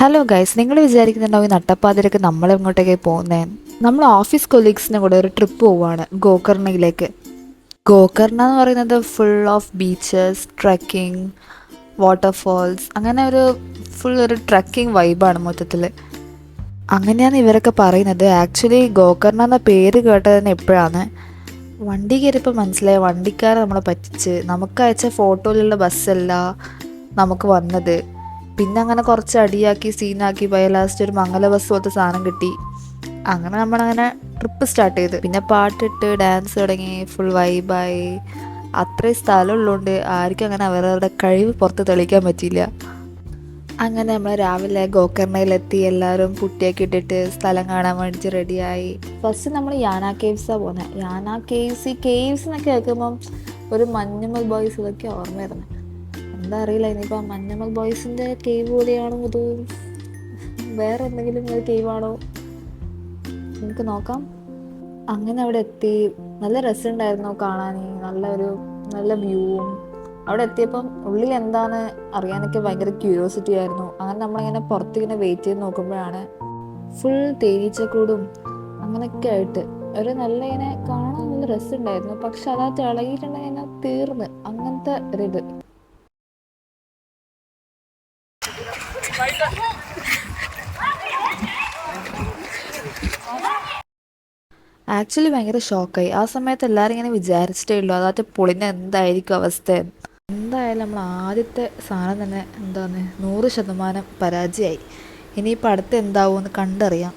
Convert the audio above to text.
Hello guys, നിങ്ങൾ വിചാരിക്കുന്നുണ്ടാവും ഈ നട്ടപ്പാതിരക്ക് നമ്മൾ എങ്ങോട്ടേക്ക് പോകുന്നത്? നമ്മൾ ഓഫീസ് കൊലീഗ്സിനെ കൂടെ ഒരു ട്രിപ്പ് പോവുകയാണ് ഗോകർണയിലേക്ക്. ഗോകർണ എന്ന് പറയുന്നത് full of beaches, trekking, waterfalls, അങ്ങനെ ഫുൾ ഒരു ട്രക്കിംഗ് വൈബാണ് മൊത്തത്തിൽ. അങ്ങനെയാണ് ഇവരൊക്കെ പറയുന്നത്. ആക്ച്വലി ഗോകർണ എന്ന പേര് കേട്ടത് തന്നെ എപ്പോഴാണ് വണ്ടി കയറിയപ്പോൾ മനസ്സിലായ വണ്ടിക്കാരെ നമ്മളെ പറ്റിച്ച്. നമുക്ക് അയച്ച ഫോട്ടോയിലുള്ള ബസ്സല്ല നമുക്ക് വന്നത്. പിന്നെ അങ്ങനെ കുറച്ച് അടിയാക്കി സീനാക്കി പോയ ലാസ്റ്റ് ഒരു മംഗല ബസ് പോലത്തെ സാധനം കിട്ടി. അങ്ങനെ നമ്മളങ്ങനെ ട്രിപ്പ് സ്റ്റാർട്ട് ചെയ്ത്. പിന്നെ പാട്ടിട്ട് ഡാൻസ് തുടങ്ങി, ഫുൾ വൈബായി. അത്രയും സ്ഥലമുള്ളതുകൊണ്ട് ആർക്കും അങ്ങനെ അവരവരുടെ കഴിവ് പുറത്ത് തെളിയിക്കാൻ പറ്റിയില്ല. അങ്ങനെ നമ്മൾ രാവിലെ ഗോകർണയിലെത്തി. എല്ലാവരും പുട്ടിയൊക്കെ ഇട്ടിട്ട് സ്ഥലം കാണാൻ വേണ്ടിയിട്ട് റെഡിയായി. ഫസ്റ്റ് നമ്മൾ യാന കേവ്സാണ് പോകുന്നത്. യാന കേവ്സ്, ഈ കേവ്സ് എന്നൊക്കെ കേൾക്കുമ്പം ഒരു മഞ്ഞുമൽ ബോയ്സ് ഇതൊക്കെ ഓർമ്മ വരുന്നത്. എന്താ അറിയില്ല, ഇനിയിപ്പോൾ മഞ്ഞുമൽ ബോയ്സിൻ്റെ കേവ് പോലെയാണോ അതോ വേറെ എന്തെങ്കിലും ഒരു കേവാണോ, നമുക്ക് നോക്കാം. അങ്ങനെ അവിടെ എത്തി. നല്ല രസമുണ്ടായിരുന്നു കാണാൻ. നല്ല വ്യൂവും. അവിടെ എത്തിയപ്പം ഉള്ളിൽ എന്താന്ന് അറിയാനൊക്കെ ഭയങ്കര ക്യൂരിയോസിറ്റി ആയിരുന്നു. അങ്ങനെ നമ്മളിങ്ങനെ പുറത്തിങ്ങനെ വെയിറ്റ് ചെയ്ത് നോക്കുമ്പോഴാണ് ഫുൾ തേനീച്ചക്കൂടും അങ്ങനെയൊക്കെ ആയിട്ട് ഇങ്ങനെ കാണാൻ നല്ല രസമുണ്ടായിരുന്നു. പക്ഷെ അതാ ഇളകിയിട്ടുണ്ടെങ്കിൽ തീർന്ന് അങ്ങനത്തെ ഒരിത്. ആക്ച്വലി ഭയങ്കര ഷോക്കായി. ആ സമയത്ത് എല്ലാവരും ഇങ്ങനെ വിചാരിച്ചിട്ടേ ഉള്ളൂ അതായത് പൊളിഞ്ഞ എന്തായിരിക്കും അവസ്ഥ. എന്തായാലും നമ്മൾ ആദ്യത്തെ സാധനം തന്നെ 100% പരാജയമായി. ഇനിയിപ്പോൾ അടുത്ത് എന്താവുമെന്ന് കണ്ടറിയാം.